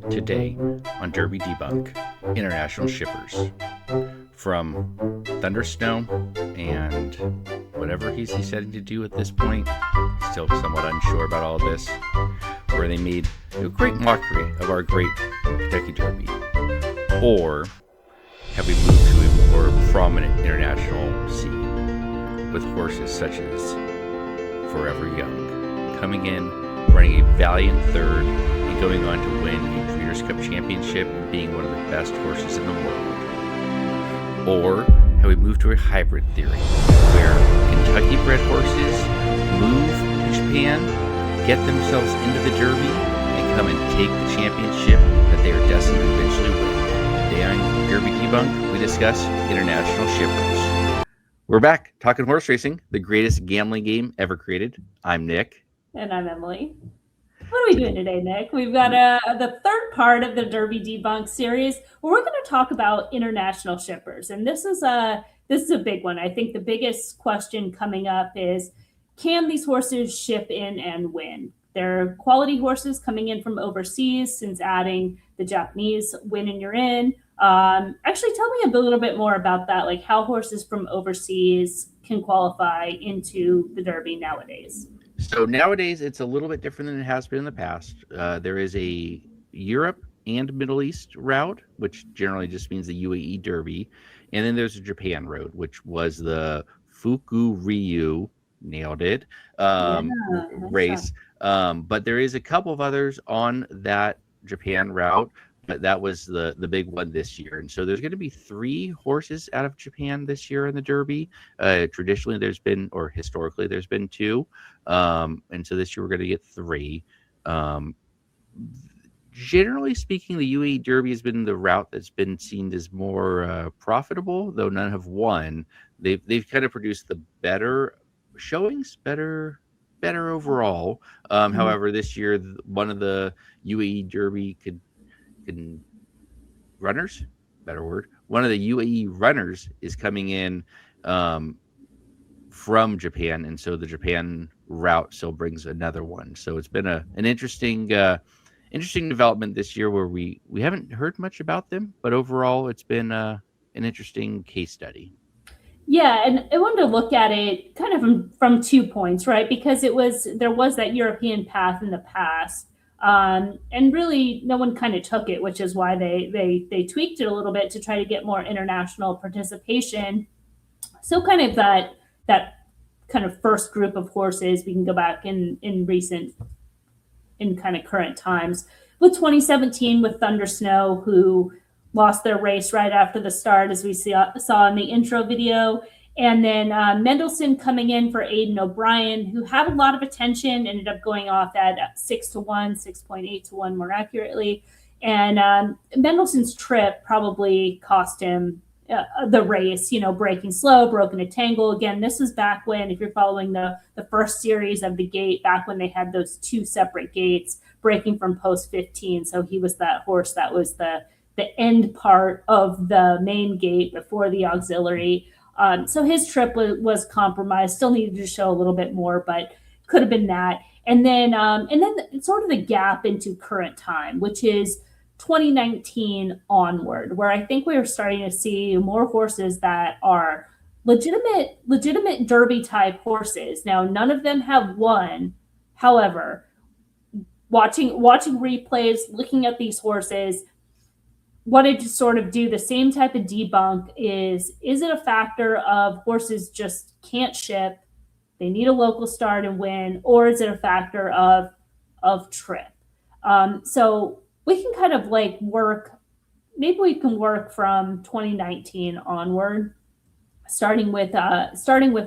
Today on Derby Debunk, international shippers. From Thundersnow and whatever he's deciding to do at this point, still somewhat unsure about all this, where they made a great mockery of our great Kentucky Derby. Or have we moved to a more prominent international scene with horses such as Forever Young coming in, running a valiant third, and going on to win a Breeders' Cup Championship and being one of the best horses in the world? Or have we moved to a hybrid theory where Kentucky-bred horses move to Japan, get themselves into the Derby, and come and take the championship that they are destined to eventually win? Today on Derby Debunk, we discuss international shippers. We're back talking horse racing, the greatest gambling game ever created. I'm Nick. And I'm Emily. What are we doing today, Nick? We've got the third part of the Derby Debunk series where we're going to talk about international shippers. And this is a big one. I think the biggest question coming up is, can these horses ship in and win? They're quality horses coming in from overseas, since adding the Japanese win and you're in. Actually, tell me a little bit more about that, like how horses from overseas can qualify into the Derby nowadays. So nowadays, it's a little bit different than it has been in the past. There is a Europe and Middle East route, which generally just means the UAE Derby. And then there's a Japan road, which was the Fuku Ryu, nailed it, race. But there is a couple of others on that Japan route, but that was the big one this year. And so there's going to be 3 horses out of Japan this year in the Derby. Traditionally, there's been, or historically, there's been 2. And so this year we're going to get 3. Generally speaking, the UAE Derby has been the route that's been seen as more profitable, though none have won. They've kind of produced the better showings, better overall. However, this year one of the UAE Derby runners, better word, one of the UAE runners is coming in from Japan, and so the Japan route still brings another one. So it's been an interesting development this year where we haven't heard much about them, but overall it's been an interesting case study. Yeah, and I wanted to look at it kind of from 2 points, right? Because there was that European path in the past, and really no one kind of took it, which is why they tweaked it a little bit to try to get more international participation. So kind of that kind of first group of horses, we can go back in kind of current times with 2017 with Thundersnow, who lost their race right after the start, as we saw in the intro video. And then Mendelssohn coming in for Aidan O'Brien, who had a lot of attention, ended up going off at 6-1, 6.8-1 more accurately. And Mendelssohn's trip probably cost him the race, breaking slow, broken a tangle. Again, this was back when, if you're following the first series of the gate, back when they had those 2 separate gates, breaking from post 15. So he was that horse that was the end part of the main gate before the auxiliary. So his trip was compromised, still needed to show a little bit more, but could have been that. And then sort of the gap into current time, which is 2019 onward, where I think we are starting to see more horses that are legitimate Derby type horses. Now, none of them have won. However, watching replays, looking at these horses, wanted to sort of do the same type of debunk. Is it a factor of horses just can't ship, they need a local start and win, or is it a factor of trip? So we can kind of work from 2019 onward, starting with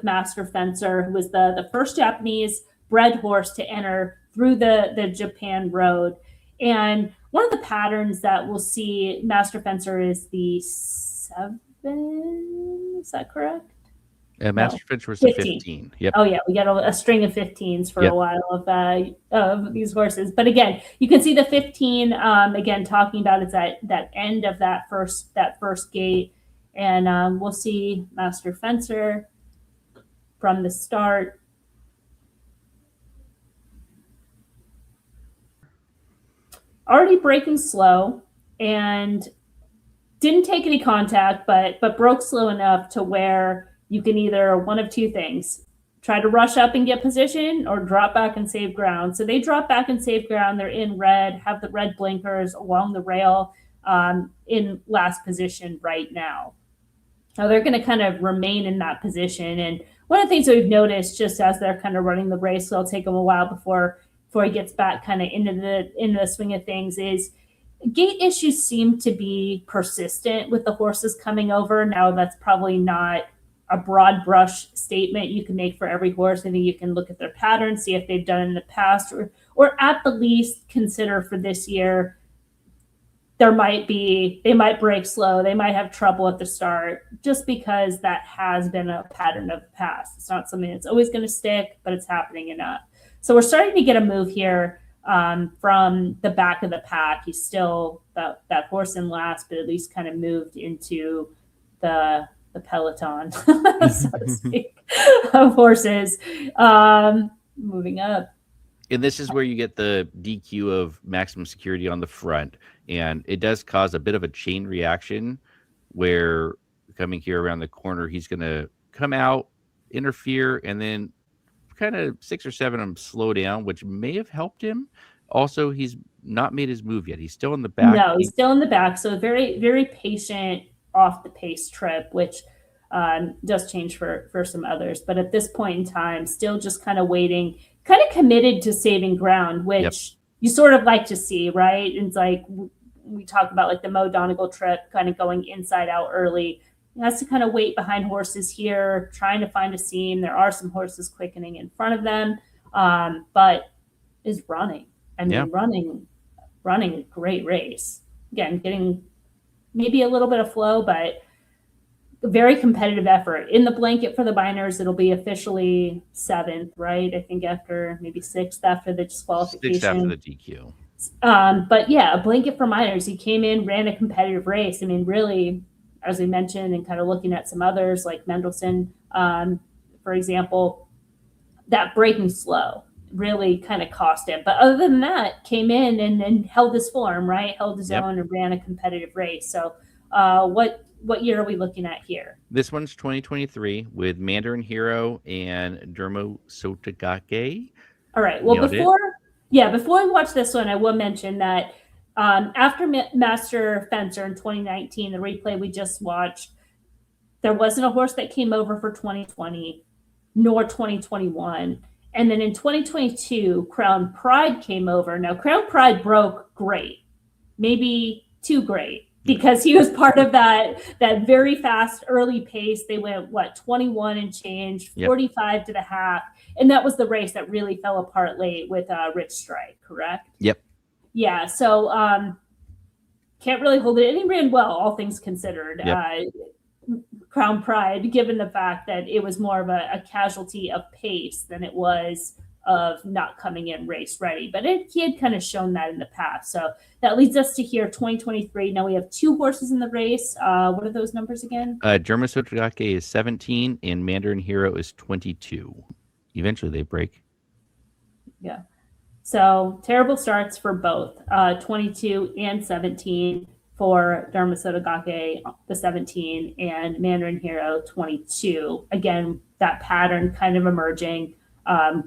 Master Fencer, who was the first Japanese bred horse to enter through the Japan road. And one of the patterns that we'll see, Master Fencer is the 7. Is that correct? Master Fencer was 15. Yep. Oh yeah, we got a string of 15s for a while of these horses. But again, you can see the 15 again talking about it's that end of that first gate, and we'll see Master Fencer from the start. already breaking slow and didn't take any contact, but broke slow enough to where you can either one of two things: try to rush up and get position, or drop back and save ground. So they drop back and save ground. They're in red, have the red blinkers along the rail, in last position right now. Now they're going to kind of remain in that position. And one of the things that we've noticed, just as they're kind of running the race, so it'll take them a while before he gets back kind of into the swing of things, is gait issues seem to be persistent with the horses coming over. Now, that's probably not a broad brush statement you can make for every horse. I think you can look at their pattern, see if they've done it in the past, or at the least consider for this year, they might break slow, they might have trouble at the start, just because that has been a pattern of the past. It's not something that's always going to stick, but it's happening enough. So we're starting to get a move here, from the back of the pack. He's still that horse in last, but at least kind of moved into the peloton, so to speak, of horses, moving up. And this is where you get the DQ of maximum security on the front. And it does cause a bit of a chain reaction where coming here around the corner, he's going to come out, interfere, and then kind of 6 or 7 of them slow down, which may have helped him. Also, he's not made his move yet. He's still in the back. No, he's still in the back. So very, very patient off the pace trip, which does change for some others. But at this point in time, still just kind of waiting, kind of committed to saving ground, which you sort of like to see, right? It's like we talk about like the Mo Donegal trip, kind of going inside out early. He has to kind of wait behind horses here, trying to find a seam. There are some horses quickening in front of them, but is running. I mean, running a great race. Again, getting maybe a little bit of flow, but a very competitive effort. In the blanket for the Biners, it'll be officially 7th, right? I think after maybe 6th after the disqualification. 6th after the DQ. But yeah, a blanket for Miners. He came in, ran a competitive race. I mean, really, as we mentioned, and kind of looking at some others like Mendelssohn, for example, that breaking slow really kind of cost him. But other than that, came in and held his form, right? Held his own and ran a competitive race. So what year are we looking at here? This one's 2023 with Mandarin Hero and Dermo Sotogake. All right. Well, before we watch this one, I will mention that after Master Fencer in 2019, the replay we just watched, there wasn't a horse that came over for 2020 nor 2021. And then in 2022, Crown Pride came over. Now, Crown Pride broke great, maybe too great, because he was part of that very fast early pace. They went, 21 and change, 45 to the half. And that was the race that really fell apart late with Rich Strike, correct? Yep. Yeah, so can't really hold it. And he ran well, all things considered. Crown Pride, given the fact that it was more of a casualty of pace than it was of not coming in race ready. But he had kind of shown that in the past. So that leads us to here, 2023. Now we have 2 horses in the race. What are those numbers again? Dermo Sotogake is 17 and Mandarin Hero is 22. Eventually they break. Yeah. So terrible starts for both 22 and 17 for Dermo Sotogake, the 17, and Mandarin Hero 22. Again, that pattern kind of emerging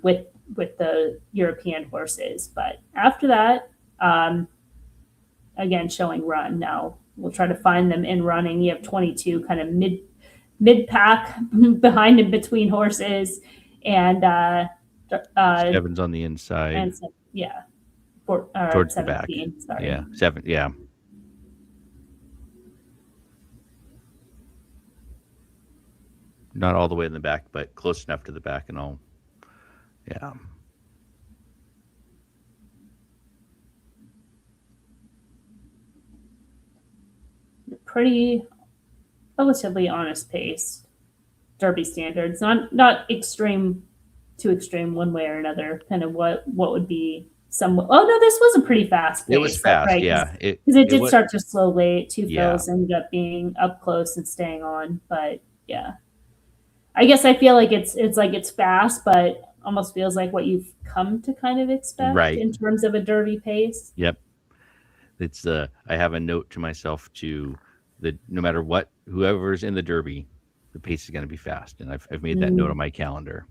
with the European horses. But after that, again, showing run. Now we'll try to find them in running. You have 22 kind of mid pack behind and between horses, and Seven's on the inside. And towards 17, the back. Sorry. Yeah, 7. Yeah. Not all the way in the back, but close enough to the back and all. Yeah. Pretty relatively honest pace. Derby standards, not extreme, too extreme one way or another. Kind of what would be some. Oh no, this was a pretty fast pace. It was fast, right? yeah. Because it did start to slow late. 2 fills ended up being up close and staying on, but yeah. I guess I feel like it's fast, but almost feels like what you've come to kind of expect in terms of a Derby pace. Yep. It's I have a note to myself to no matter what, whoever's in the Derby, the pace is going to be fast, and I've made that note on my calendar.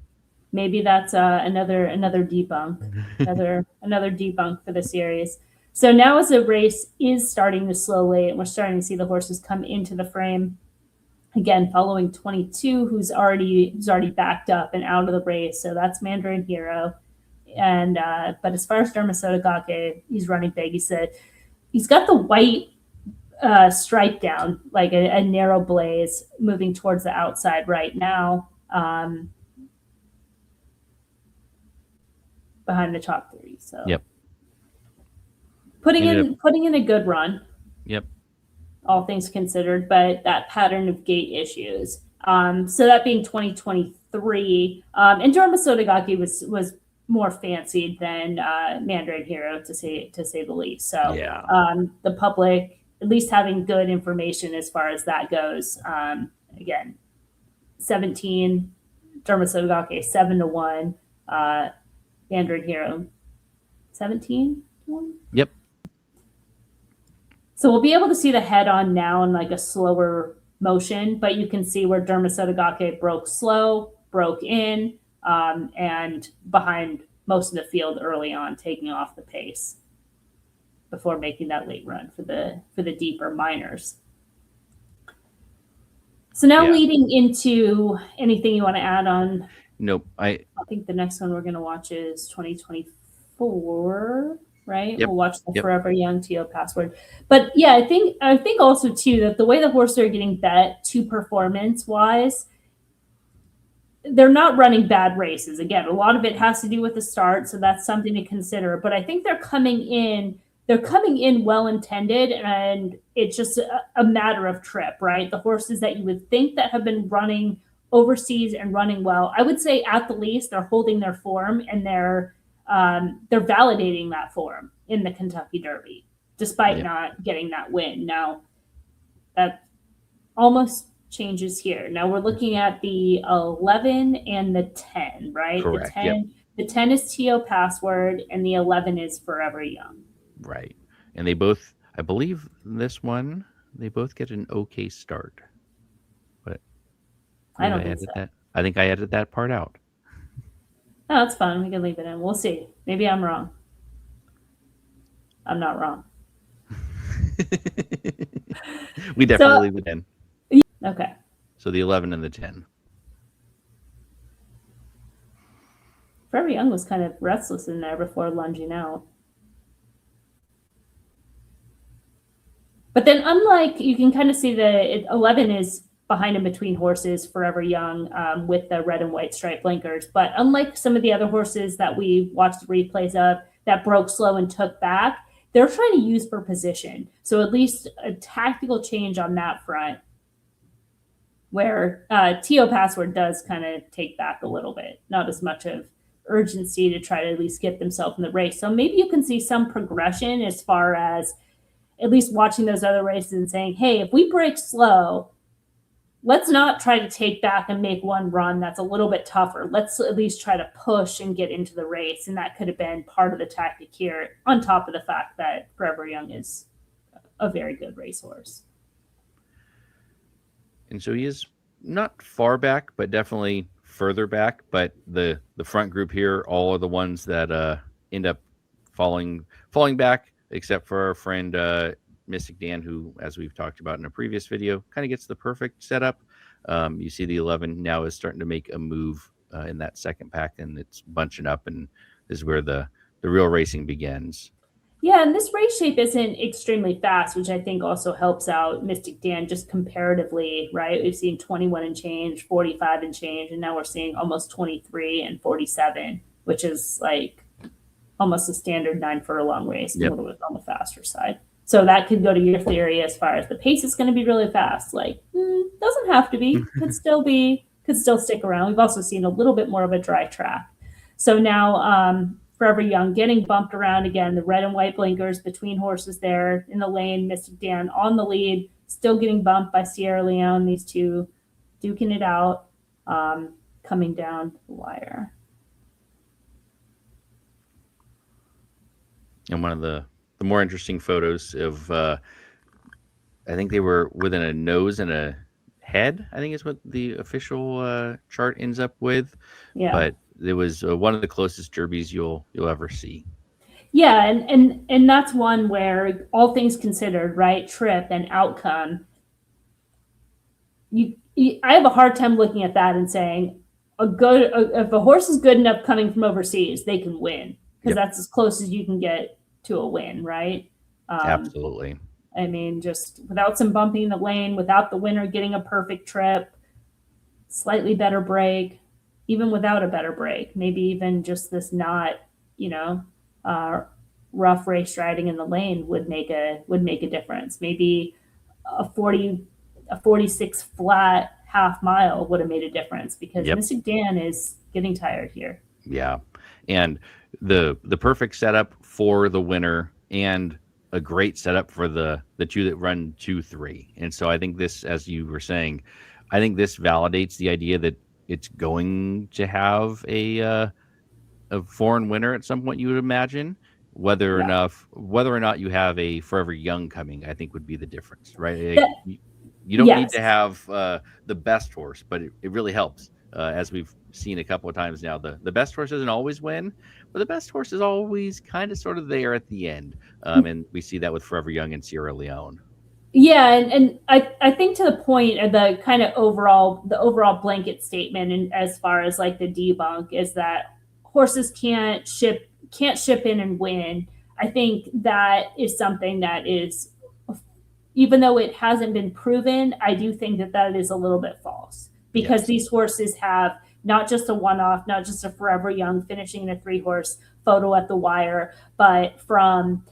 Maybe that's another debunk, another debunk for the series. So now, as the race is starting to slow late, and we're starting to see the horses come into the frame again, following 22, who's already backed up and out of the race. So that's Mandarin Hero. And but as far as Dermasoda Gake, he's running big. He's got the white stripe down, like a narrow blaze, moving towards the outside right now, behind the top 3. So Yep, putting in a good run. Yep. All things considered, but that pattern of gate issues. So that being 2023, and Dermasoda Gake was more fancied than Mandarin Hero, to say the least. So Yeah. The public at least having good information as far as that goes. Again, 17, Dermasoda Gake 7-1, Mandarin Hero 17-1. Yep. So we'll be able to see the head on now in like a slower motion, but you can see where Dermasoda Gake broke slow, broke in, and behind most of the field early on, taking off the pace before making that late run for the deeper minors. So now leading into anything you want to add on? Nope. I think the next one we're going to watch is 2024. Right? Yep. We'll watch the Forever Young TO Password. But yeah, I think also too that the way the horses are getting bet to performance wise, they're not running bad races. Again, a lot of it has to do with the start, so that's something to consider. But I think they're coming in well intended, and it's just a matter of trip, right? The horses that you would think that have been running overseas and running well, I would say at the least they're holding their form, and they're validating that form in the Kentucky Derby, despite not getting that win. Now, that almost changes here. Now we're looking at the 11 and the 10, right? Correct. The 10 is TO Password, and the 11 is Forever Young. Right. And they both, I believe this one, they both get an okay start. But I don't think so. I think I edited that part out. No, that's fine. We can leave it in. We'll see. Maybe I'm wrong. I'm not wrong. We definitely leave it in. Okay. So the 11 and the 10. Forever Young was kind of restless in there before lunging out. But then, unlike, you can kind of see 11 is behind and between horses, Forever Young, with the red and white stripe blinkers. But unlike some of the other horses that we watched the replays of that broke slow and took back, they're trying to use for position. So at least a tactical change on that front, where TO Password does kind of take back a little bit, not as much of urgency to try to at least get themselves in the race. So maybe you can see some progression as far as at least watching those other races and saying, hey, if we break slow, let's not try to take back and make one run that's a little bit tougher. Let's at least try to push and get into the race. And that could have been part of the tactic here, on top of the fact that Forever Young is a very good racehorse. And so he is not far back, but definitely further back. But the front group here, all are the ones that end up falling back, except for our friend Mystic Dan, who, as we've talked about in a previous video, kind of gets the perfect setup. You see the 11 now is starting to make a move in that second pack, and it's bunching up, and this is where the real racing begins. Yeah, and this race shape isn't extremely fast, which I think also helps out Mystic Dan just comparatively, right? We've seen 21 and change, 45 and change, and now we're seeing almost 23 and 47, which is like almost a standard 9 furlong race, a little bit on the faster side. So that could go to your theory as far as the pace is going to be really fast. Like, doesn't have to be. Could still stick around. We've also seen a little bit more of a dry track. So now Forever Young getting bumped around again. The red and white blinkers between horses there in the lane. Mystic Dan on the lead, still getting bumped by Sierra Leone. These two duking it out, coming down the wire. And one of the the more interesting photos of. I think they were within a nose and a head. I think is what the official chart ends up with. Yeah. But it was one of the closest derbies you'll ever see. Yeah, and that's one where all things considered, right? Trip and outcome, I have a hard time looking at that and saying if a horse is good enough coming from overseas, they can win because Yep, that's as close as you can get to a win, right? Um, absolutely. I mean, just without some bumping in the lane, without the winner getting a perfect trip, slightly better break, even without a better break, maybe even just this not, you know, uh, rough race riding in the lane would make a difference. Maybe a 46 flat half mile would have made a difference because Yep. Mystic Dan is getting tired here. Yeah, and the perfect setup for the winner and a great setup for the two that run 2-3. And so I think this, as you were saying, I think this validates the idea that it's going to have a foreign winner at some point. You would imagine Yeah. whether or not you have a Forever Young coming, I think would be the difference, right? That, You don't need to yes. have the best horse, but it really helps. As we've seen a couple of times now, the best horse doesn't always win, but the best horse is always kind of sort of there at the end. And we see that with Forever Young and Sierra Leone. Yeah, and I think to the point of the kind of overall blanket statement and as far as like the debunk is that horses can't ship in and win. I think that is something that is, even though it hasn't been proven, I do think that that is a little bit false because Yes. these horses have not just a one-off, not just a Forever Young finishing in a 3-horse photo at the wire, but from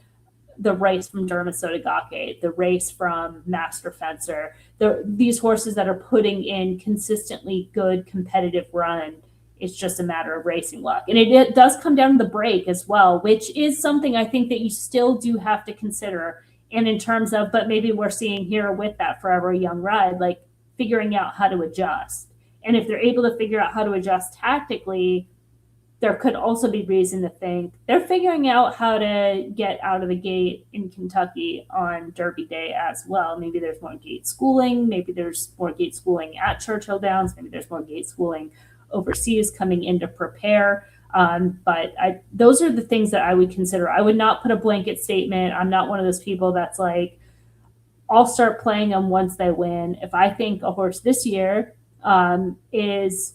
the race from Dermasotogake, the race from Master Fencer, these horses that are putting in consistently good competitive run. It's just a matter of racing luck. And it does come down to the break as well, which is something I think that you still do have to consider. And in terms of, but maybe we're seeing here with that Forever Young ride, like figuring out how to adjust. And if they're able to figure out how to adjust tactically, there could also be reason to think they're figuring out how to get out of the gate in Kentucky on Derby Day as well. Maybe there's more gate schooling. Maybe there's more gate schooling at Churchill Downs. Maybe there's more gate schooling overseas coming in to prepare. But those are the things that I would consider. I would not put a blanket statement. I'm not one of those people that's like, I'll start playing them once they win. If I think a horse this year is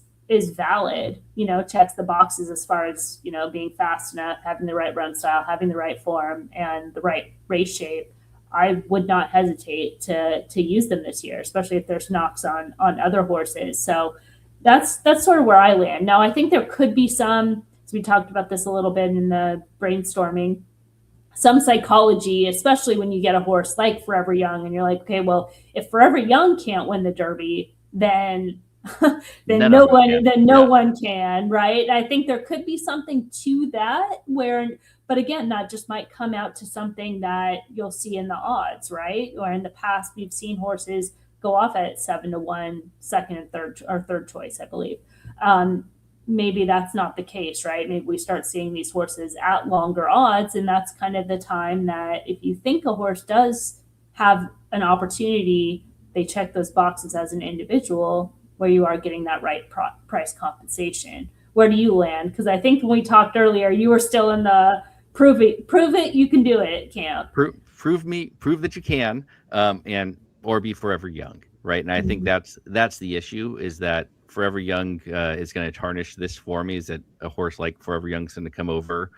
valid, checks the boxes as far as being fast enough, having the right run style, having the right form, and the right race shape, I would not hesitate to use them this year, especially if there's knocks on other horses. So that's sort of where I land. Now I think there could be some, as we talked about this a little bit in the brainstorming, some psychology, especially when you get a horse like Forever Young and you're like, okay, well, if Forever Young can't win the Derby, then then None of no them one can. then no Yeah. one can, right? I think there could be something to that where, but again, that just might come out to something that you'll see in the odds, right? Or in the past, we've seen horses go off at 7-1, second and third choice, I believe. Maybe that's not the case, right? Maybe we start seeing these horses at longer odds, and that's kind of the time that if you think a horse does have an opportunity, they check those boxes as an individual where you are getting that right price compensation. Where do you land? Because I think when we talked earlier, you were still in the prove it, you can do it camp. Prove that you can, and or be Forever Young, right? And I think Mhm. that's the issue, is that Forever Young is going to tarnish this for me. Is that a horse like Forever Young's going to come over?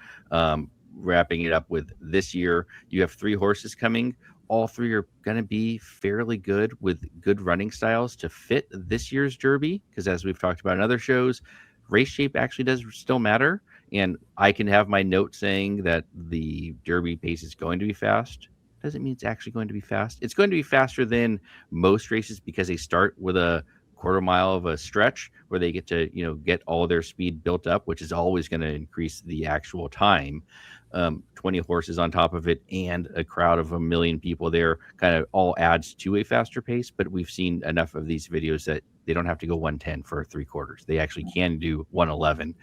Wrapping it up with this year, you have 3 horses coming. All 3 are going to be fairly good with good running styles to fit this year's Derby. Because as we've talked about in other shows, race shape actually does still matter. And I can have my note saying that the Derby pace is going to be fast. Doesn't mean it's actually going to be fast. It's going to be faster than most races because they start with a quarter mile of a stretch where they get to get all their speed built up, which is always going to increase the actual time. 20 horses on top of it and a crowd of 1 million people there kind of all adds to a faster pace. But we've seen enough of these videos that they don't have to go 110 for 3/4. They actually can do 111.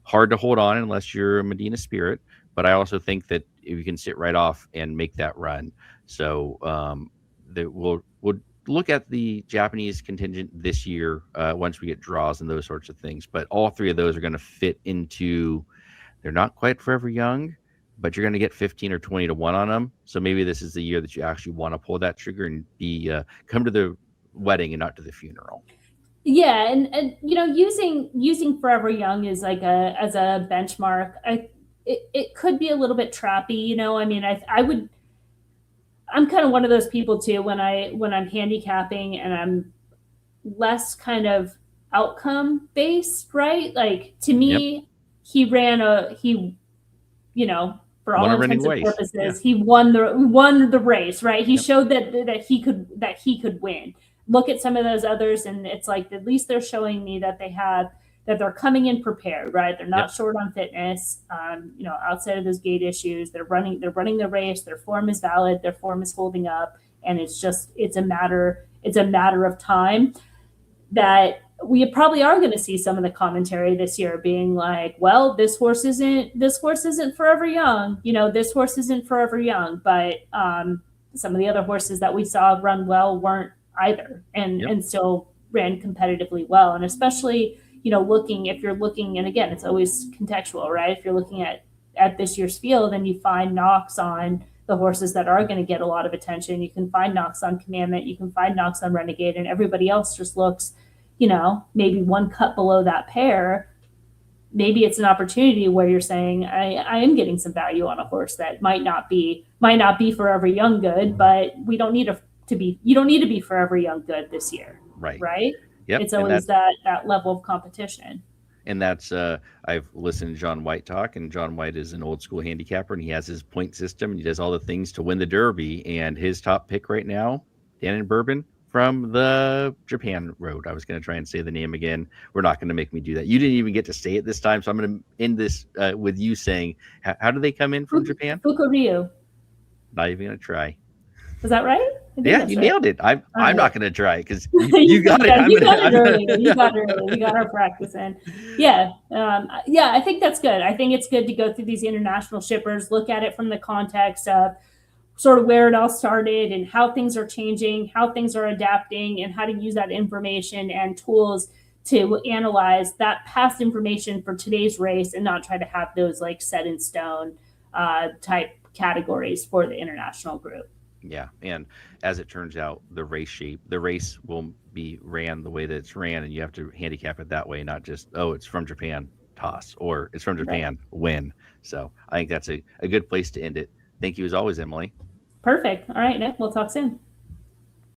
Hard to hold on unless you're a Medina Spirit, but I also think that you can sit right off and make that run. So that we'll look at the Japanese contingent this year once we get draws and those sorts of things. But all three of those are going to fit into. They're not quite forever young, but you're going to get 15 or 20 to 1 on them. So maybe this is the year that you actually want to pull that trigger and be come to the wedding and not to the funeral. Yeah, and using Forever Young is like as a benchmark. It could be a little bit trappy. I mean, I would. I'm kind of one of those people too when I'm handicapping and I'm less kind of outcome based, right? Like to me, he ran you know, for all intents and purposes, he won the race, right? He showed that he could win. Look at some of those others, and it's like at least they're showing me that they're coming in prepared, right? They're not short on fitness. Outside of those gait issues, they're running the race. Their form is valid. Their form is holding up, and it's a matter of time that we probably are going to see some of the commentary this year being like, well, this horse isn't forever young. This horse isn't forever young, but some of the other horses that we saw run well weren't either, and still ran competitively well. And especially, if you're looking, and again, it's always contextual, right? If you're looking at this year's field and you find knocks on the horses that are going to get a lot of attention, you can find knocks on Commandment, you can find knocks on Renegade, and everybody else just looks, maybe one cut below that pair. Maybe it's an opportunity where you're saying, I am getting some value on a horse that might not be forever young good, but you don't need to be forever young good this year. Right. Yep. It's always that level of competition. And that's I've listened to John White talk, and John White is an old school handicapper, and he has his point system, and he does all the things to win the Derby. And his top pick right now, Dannon Bourbon from the Japan Road. I was going to try and say the name again. We're not going to make me do that. You didn't even get to say it this time, so I'm going to end this with you saying, how do they come in from Japan? Fukuryu. Not even going to try. Was that right? Yeah, you nailed it. I'm not going to try it because you got it. You got it early. You got it early. We got our practice in. Yeah. I think that's good. I think it's good to go through these international shippers, look at it from the context of sort of where it all started and how things are changing, how things are adapting, and how to use that information and tools to analyze that past information for today's race and not try to have those like set in stone type categories for the international group. Yeah, and as it turns out, the race will be ran the way that it's ran, and you have to handicap it that way, not just, it's from Japan, toss, or it's from Japan, win. So I think that's a good place to end it. Thank you as always, Emily. Perfect. All right, Nick, we'll talk soon.